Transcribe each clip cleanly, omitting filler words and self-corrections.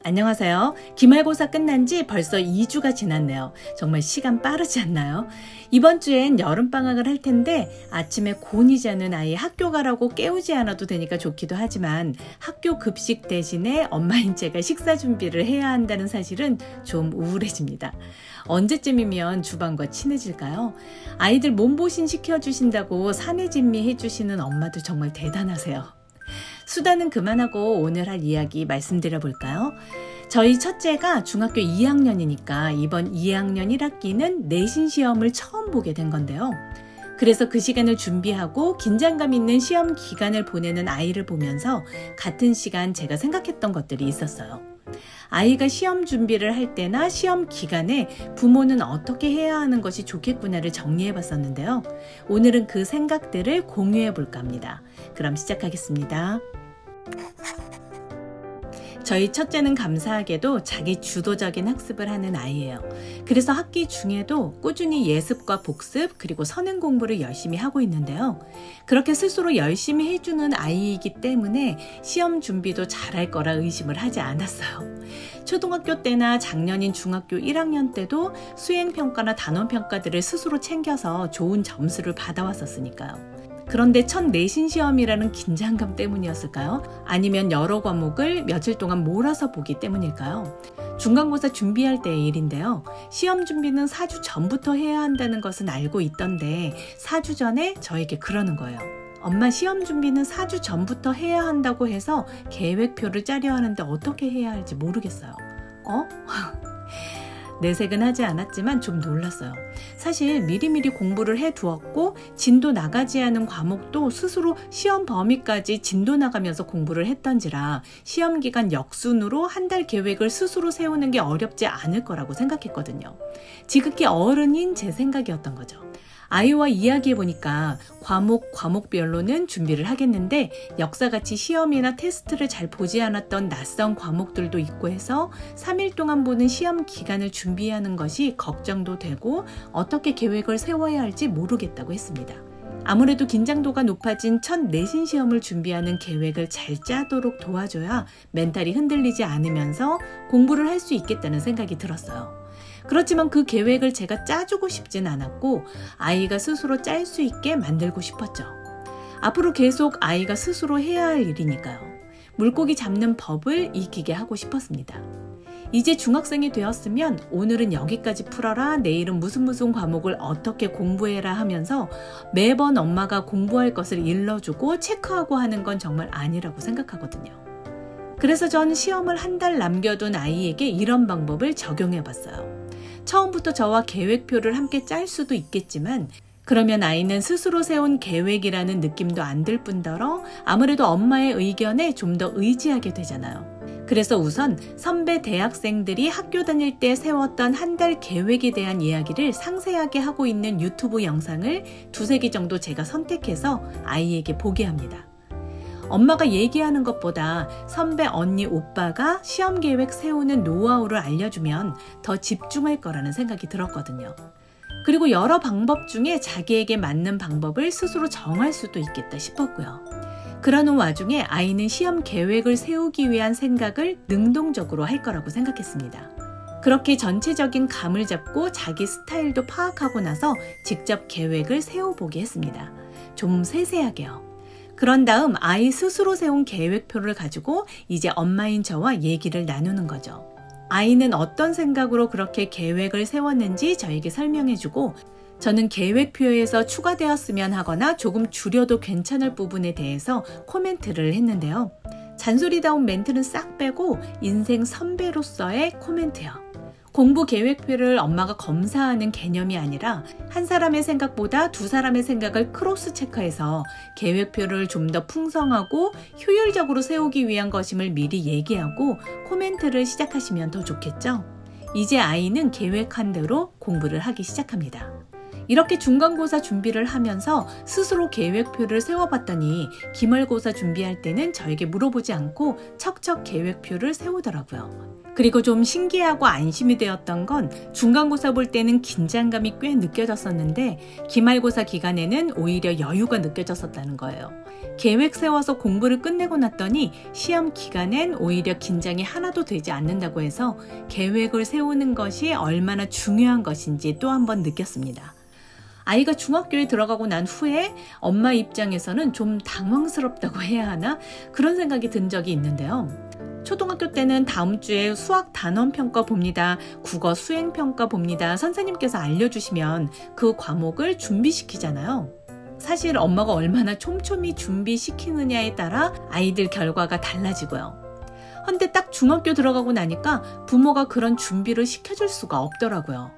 안녕하세요. 기말고사 끝난 지 벌써 2주가 지났네요. 정말 시간 빠르지 않나요? 이번 주엔 여름방학을 할 텐데 아침에 곤히 자는 아이 학교 가라고 깨우지 않아도 되니까 좋기도 하지만 학교 급식 대신에 엄마인 제가 식사 준비를 해야 한다는 사실은 좀 우울해집니다. 언제쯤이면 주방과 친해질까요? 아이들 몸보신 시켜주신다고 사내진미 해주시는 엄마도 정말 대단하세요. 수다는 그만하고 오늘 할 이야기 말씀드려 볼까요? 저희 첫째가 중학교 2학년이니까 이번 2학년 1학기는 내신 시험을 처음 보게 된 건데요. 그래서 그 시간을 준비하고 긴장감 있는 시험 기간을 보내는 아이를 보면서 같은 시간 제가 생각했던 것들이 있었어요. 아이가 시험 준비를 할 때나 시험 기간에 부모는 어떻게 해야 하는 것이 좋겠구나를 정리해 봤었는데요. 오늘은 그 생각들을 공유해 볼까 합니다. 그럼 시작하겠습니다. 저희 첫째는 감사하게도 자기 주도적인 학습을 하는 아이예요. 그래서 학기 중에도 꾸준히 예습과 복습 그리고 선행 공부를 열심히 하고 있는데요. 그렇게 스스로 열심히 해주는 아이이기 때문에 시험 준비도 잘할 거라 의심을 하지 않았어요. 초등학교 때나 작년인 중학교 1학년 때도 수행평가나 단원평가들을 스스로 챙겨서 좋은 점수를 받아왔었으니까요. 그런데 첫 내신 시험이라는 긴장감 때문이었을까요? 아니면 여러 과목을 며칠 동안 몰아서 보기 때문일까요? 중간고사 준비할 때의 일인데요. 시험 준비는 4주 전부터 해야 한다는 것은 알고 있던데 4주 전에 저에게 그러는 거예요. 엄마, 시험 준비는 4주 전부터 해야 한다고 해서 계획표를 짜려 하는데 어떻게 해야 할지 모르겠어요. 내색은 하지 않았지만 좀 놀랐어요. 사실 미리미리 공부를 해두었고 진도 나가지 않은 과목도 스스로 시험 범위까지 진도 나가면서 공부를 했던지라 시험 기간 역순으로 한 달 계획을 스스로 세우는 게 어렵지 않을 거라고 생각했거든요. 지극히 어른인 제 생각이었던 거죠. 아이와 이야기해보니까 과목별로는 준비를 하겠는데 역사같이 시험이나 테스트를 잘 보지 않았던 낯선 과목들도 있고 해서 3일 동안 보는 시험 기간을 준비하는 것이 걱정도 되고 어떻게 계획을 세워야 할지 모르겠다고 했습니다. 아무래도 긴장도가 높아진 첫 내신 시험을 준비하는 계획을 잘 짜도록 도와줘야 멘탈이 흔들리지 않으면서 공부를 할 수 있겠다는 생각이 들었어요. 그렇지만 그 계획을 제가 짜주고 싶진 않았고 아이가 스스로 짤 수 있게 만들고 싶었죠. 앞으로 계속 아이가 스스로 해야 할 일이니까요. 물고기 잡는 법을 익히게 하고 싶었습니다. 이제 중학생이 되었으면 오늘은 여기까지 풀어라, 내일은 무슨 과목을 어떻게 공부해라 하면서 매번 엄마가 공부할 것을 일러주고 체크하고 하는 건 정말 아니라고 생각하거든요. 그래서 전 시험을 한 달 남겨둔 아이에게 이런 방법을 적용해봤어요. 처음부터 저와 계획표를 함께 짤 수도 있겠지만 그러면 아이는 스스로 세운 계획이라는 느낌도 안 들 뿐더러 아무래도 엄마의 의견에 좀 더 의지하게 되잖아요. 그래서 우선 선배 대학생들이 학교 다닐 때 세웠던 한 달 계획에 대한 이야기를 상세하게 하고 있는 유튜브 영상을 2-3개 정도 제가 선택해서 아이에게 보게 합니다. 엄마가 얘기하는 것보다 선배, 언니, 오빠가 시험 계획 세우는 노하우를 알려주면 더 집중할 거라는 생각이 들었거든요. 그리고 여러 방법 중에 자기에게 맞는 방법을 스스로 정할 수도 있겠다 싶었고요. 그러는 와중에 아이는 시험 계획을 세우기 위한 생각을 능동적으로 할 거라고 생각했습니다. 그렇게 전체적인 감을 잡고 자기 스타일도 파악하고 나서 직접 계획을 세워보게 했습니다. 좀 세세하게요. 그런 다음 아이 스스로 세운 계획표를 가지고 이제 엄마인 저와 얘기를 나누는 거죠. 아이는 어떤 생각으로 그렇게 계획을 세웠는지 저에게 설명해주고 저는 계획표에서 추가되었으면 하거나 조금 줄여도 괜찮을 부분에 대해서 코멘트를 했는데요. 잔소리다운 멘트는 싹 빼고 인생 선배로서의 코멘트요. 공부 계획표를 엄마가 검사하는 개념이 아니라 한 사람의 생각보다 두 사람의 생각을 크로스 체크해서 계획표를 좀 더 풍성하고 효율적으로 세우기 위한 것임을 미리 얘기하고 코멘트를 시작하시면 더 좋겠죠? 이제 아이는 계획한 대로 공부를 하기 시작합니다. 이렇게 중간고사 준비를 하면서 스스로 계획표를 세워봤더니 기말고사 준비할 때는 저에게 물어보지 않고 척척 계획표를 세우더라고요. 그리고 좀 신기하고 안심이 되었던 건 중간고사 볼 때는 긴장감이 꽤 느껴졌었는데 기말고사 기간에는 오히려 여유가 느껴졌었다는 거예요. 계획 세워서 공부를 끝내고 났더니 시험 기간엔 오히려 긴장이 하나도 되지 않는다고 해서 계획을 세우는 것이 얼마나 중요한 것인지 또 한 번 느꼈습니다. 아이가 중학교에 들어가고 난 후에 엄마 입장에서는 좀 당황스럽다고 해야 하나? 그런 생각이 든 적이 있는데요. 초등학교 때는 다음 주에 수학 단원평가 봅니다. 국어 수행평가 봅니다. 선생님께서 알려주시면 그 과목을 준비시키잖아요. 사실 엄마가 얼마나 촘촘히 준비시키느냐에 따라 아이들 결과가 달라지고요. 근데 딱 중학교 들어가고 나니까 부모가 그런 준비를 시켜줄 수가 없더라고요.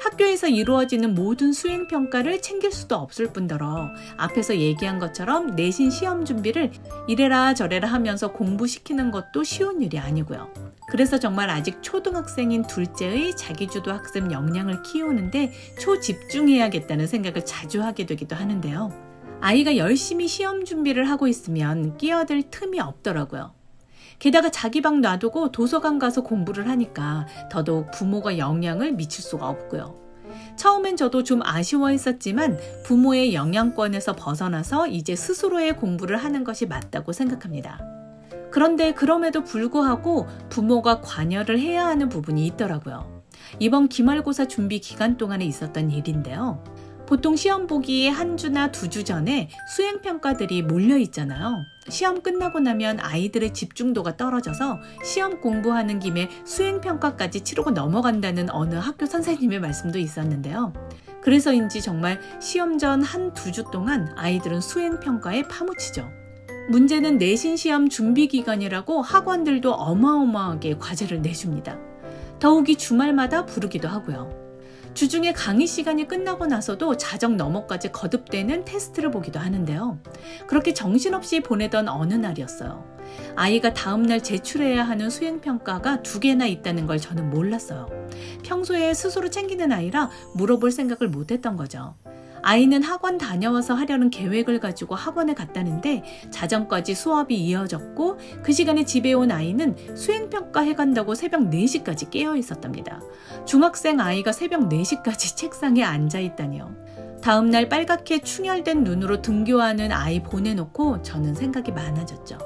학교에서 이루어지는 모든 수행평가를 챙길 수도 없을 뿐더러 앞에서 얘기한 것처럼 내신 시험 준비를 이래라 저래라 하면서 공부시키는 것도 쉬운 일이 아니고요. 그래서 정말 아직 초등학생인 둘째의 자기주도 학습 역량을 키우는데 초집중해야겠다는 생각을 자주 하게 되기도 하는데요. 아이가 열심히 시험 준비를 하고 있으면 끼어들 틈이 없더라고요. 게다가 자기 방 놔두고 도서관 가서 공부를 하니까 더더욱 부모가 영향을 미칠 수가 없고요. 처음엔 저도 좀 아쉬워했었지만 부모의 영향권에서 벗어나서 이제 스스로의 공부를 하는 것이 맞다고 생각합니다. 그런데 그럼에도 불구하고 부모가 관여를 해야 하는 부분이 있더라고요. 이번 기말고사 준비 기간 동안에 있었던 일인데요. 보통 시험 보기 한 주나 2주 전에 수행평가들이 몰려있잖아요. 시험 끝나고 나면 아이들의 집중도가 떨어져서 시험 공부하는 김에 수행평가까지 치르고 넘어간다는 어느 학교 선생님의 말씀도 있었는데요. 그래서인지 정말 시험 전 1-2주 동안 아이들은 수행평가에 파묻히죠. 문제는 내신 시험 준비 기간이라고 학원들도 어마어마하게 과제를 내줍니다. 더욱이 주말마다 부르기도 하고요. 주중에 강의 시간이 끝나고 나서도 자정 너머까지 거듭되는 테스트를 보기도 하는데요. 그렇게 정신없이 보내던 어느 날이었어요. 아이가 다음날 제출해야 하는 수행평가가 2개나 있다는 걸 저는 몰랐어요. 평소에 스스로 챙기는 아이라 물어볼 생각을 못했던 거죠. 아이는 학원 다녀와서 하려는 계획을 가지고 학원에 갔다는데 자정까지 수업이 이어졌고 그 시간에 집에 온 아이는 수행평가 해간다고 새벽 4시까지 깨어 있었답니다. 중학생 아이가 새벽 4시까지 책상에 앉아있다니요. 다음날 빨갛게 충혈된 눈으로 등교하는 아이 보내놓고 저는 생각이 많아졌죠.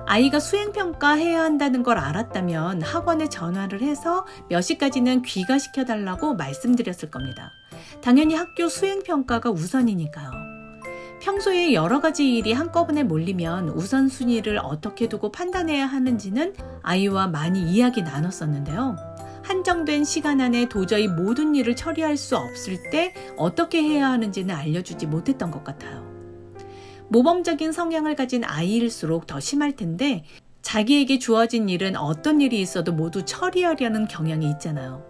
아이가 수행평가 해야 한다는 걸 알았다면 학원에 전화를 해서 몇 시까지는 귀가시켜달라고 말씀드렸을 겁니다. 당연히 학교 수행평가가 우선이니까요. 평소에 여러 가지 일이 한꺼번에 몰리면 우선순위를 어떻게 두고 판단해야 하는지는 아이와 많이 이야기 나눴었는데요. 한정된 시간 안에 도저히 모든 일을 처리할 수 없을 때 어떻게 해야 하는지는 알려주지 못했던 것 같아요. 모범적인 성향을 가진 아이일수록 더 심할 텐데 자기에게 주어진 일은 어떤 일이 있어도 모두 처리하려는 경향이 있잖아요.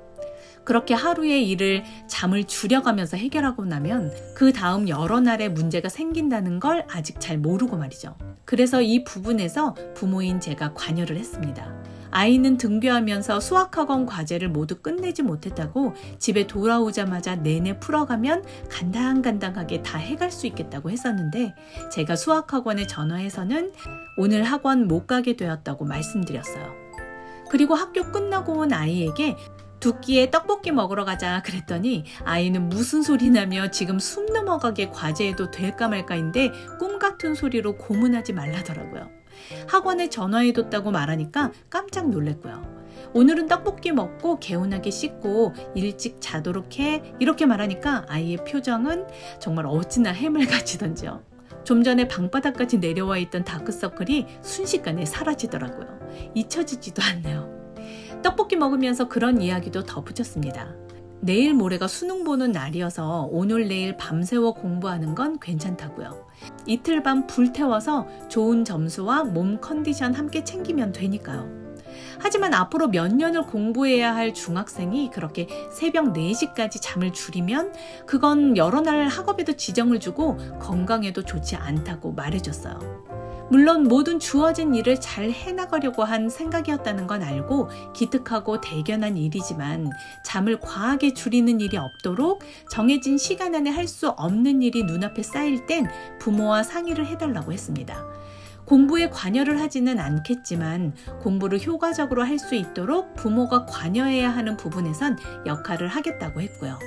그렇게 하루의 일을 잠을 줄여가면서 해결하고 나면 그 다음 여러 날의 문제가 생긴다는 걸 아직 잘 모르고 말이죠. 그래서 이 부분에서 부모인 제가 관여를 했습니다. 아이는 등교하면서 수학학원 과제를 모두 끝내지 못했다고 집에 돌아오자마자 내내 풀어가면 간당간당하게 다 해갈 수 있겠다고 했었는데 제가 수학학원에 전화해서는 오늘 학원 못 가게 되었다고 말씀드렸어요. 그리고 학교 끝나고 온 아이에게 2끼에 떡볶이 먹으러 가자 그랬더니 아이는 무슨 소리 나며 지금 숨 넘어가게 과제해도 될까 말까인데 꿈 같은 소리로 고문하지 말라더라고요. 학원에 전화해뒀다고 말하니까 깜짝 놀랐고요. 오늘은 떡볶이 먹고 개운하게 씻고 일찍 자도록 해 이렇게 말하니까 아이의 표정은 정말 어찌나 해물같이던지요. 좀 전에 방바닥까지 내려와 있던 다크서클이 순식간에 사라지더라고요. 잊혀지지도 않네요. 떡볶이 먹으면서 그런 이야기도 덧붙였습니다. 내일 모레가 수능 보는 날이어서 오늘 내일 밤새워 공부하는 건 괜찮다고요. 이틀 밤 불태워서 좋은 점수와 몸 컨디션 함께 챙기면 되니까요. 하지만 앞으로 몇 년을 공부해야 할 중학생이 그렇게 새벽 4시까지 잠을 줄이면 그건 여러 날 학업에도 지정을 주고 건강에도 좋지 않다고 말해줬어요. 물론 모든 주어진 일을 잘 해나가려고 한 생각이었다는 건 알고 기특하고 대견한 일이지만 잠을 과하게 줄이는 일이 없도록 정해진 시간 안에 할 수 없는 일이 눈앞에 쌓일 땐 부모와 상의를 해달라고 했습니다. 공부에 관여를 하지는 않겠지만 공부를 효과적으로 할 수 있도록 부모가 관여해야 하는 부분에선 역할을 하겠다고 했고요.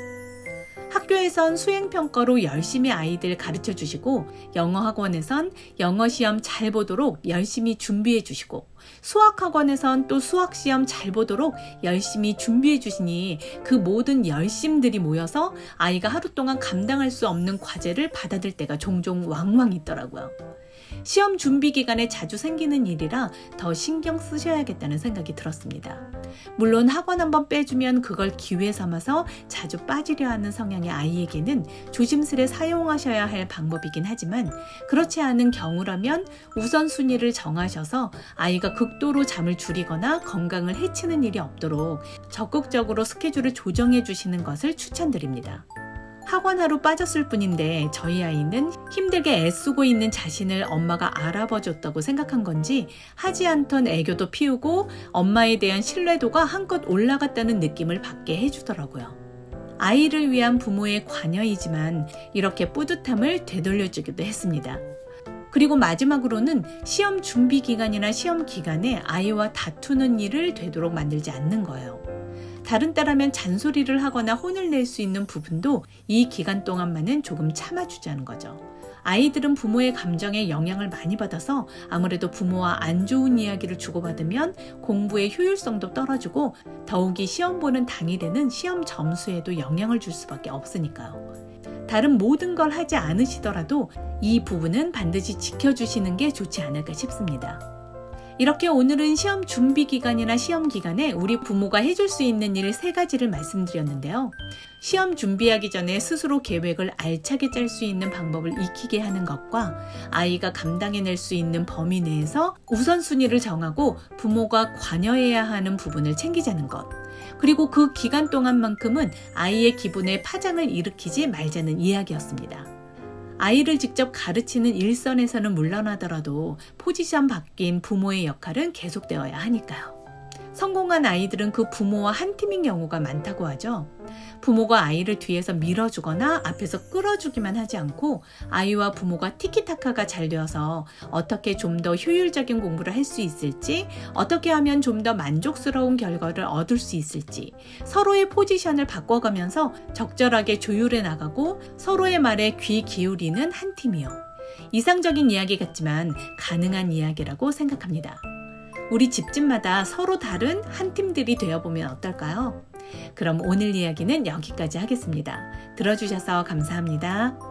학교에선 수행평가로 열심히 아이들 가르쳐 주시고 영어학원에선 영어시험 잘 보도록 열심히 준비해 주시고 수학학원에선 또 수학시험 잘 보도록 열심히 준비해 주시니 그 모든 열심들이 모여서 아이가 하루 동안 감당할 수 없는 과제를 받아들 때가 종종 왕왕 있더라고요. 시험 준비 기간에 자주 생기는 일이라 더 신경 쓰셔야겠다는 생각이 들었습니다. 물론 학원 한번 빼주면 그걸 기회 삼아서 자주 빠지려 하는 성향의 아이에게는 조심스레 사용하셔야 할 방법이긴 하지만 그렇지 않은 경우라면 우선순위를 정하셔서 아이가 극도로 잠을 줄이거나 건강을 해치는 일이 없도록 적극적으로 스케줄을 조정해 주시는 것을 추천드립니다. 학원 하루 빠졌을 뿐인데 저희 아이는 힘들게 애쓰고 있는 자신을 엄마가 알아봐줬다고 생각한 건지 하지 않던 애교도 피우고 엄마에 대한 신뢰도가 한껏 올라갔다는 느낌을 받게 해주더라고요. 아이를 위한 부모의 관여이지만 이렇게 뿌듯함을 되돌려주기도 했습니다. 그리고 마지막으로는 시험 준비 기간이나 시험 기간에 아이와 다투는 일을 되도록 만들지 않는 거예요. 다른 때라면 잔소리를 하거나 혼을 낼 수 있는 부분도 이 기간 동안만은 조금 참아주자는 거죠. 아이들은 부모의 감정에 영향을 많이 받아서 아무래도 부모와 안 좋은 이야기를 주고받으면 공부의 효율성도 떨어지고 더욱이 시험 보는 당일에는 시험 점수에도 영향을 줄 수밖에 없으니까요. 다른 모든 걸 하지 않으시더라도 이 부분은 반드시 지켜주시는 게 좋지 않을까 싶습니다. 이렇게 오늘은 시험 준비 기간이나 시험 기간에 우리 부모가 해줄 수 있는 일 3가지를 말씀드렸는데요. 시험 준비하기 전에 스스로 계획을 알차게 짤 수 있는 방법을 익히게 하는 것과 아이가 감당해낼 수 있는 범위 내에서 우선순위를 정하고 부모가 관여해야 하는 부분을 챙기자는 것. 그리고 그 기간 동안만큼은 아이의 기분에 파장을 일으키지 말자는 이야기였습니다. 아이를 직접 가르치는 일선에서는 물러나더라도 포지션 바뀐 부모의 역할은 계속되어야 하니까요. 성공한 아이들은 그 부모와 한 팀인 경우가 많다고 하죠. 부모가 아이를 뒤에서 밀어주거나 앞에서 끌어주기만 하지 않고 아이와 부모가 티키타카가 잘 되어서 어떻게 좀 더 효율적인 공부를 할 수 있을지, 어떻게 하면 좀 더 만족스러운 결과를 얻을 수 있을지 서로의 포지션을 바꿔가면서 적절하게 조율해 나가고 서로의 말에 귀 기울이는 한 팀이요. 이상적인 이야기 같지만 가능한 이야기라고 생각합니다. 우리 집집마다 서로 다른 한 팀들이 되어보면 어떨까요? 그럼 오늘 이야기는 여기까지 하겠습니다. 들어주셔서 감사합니다.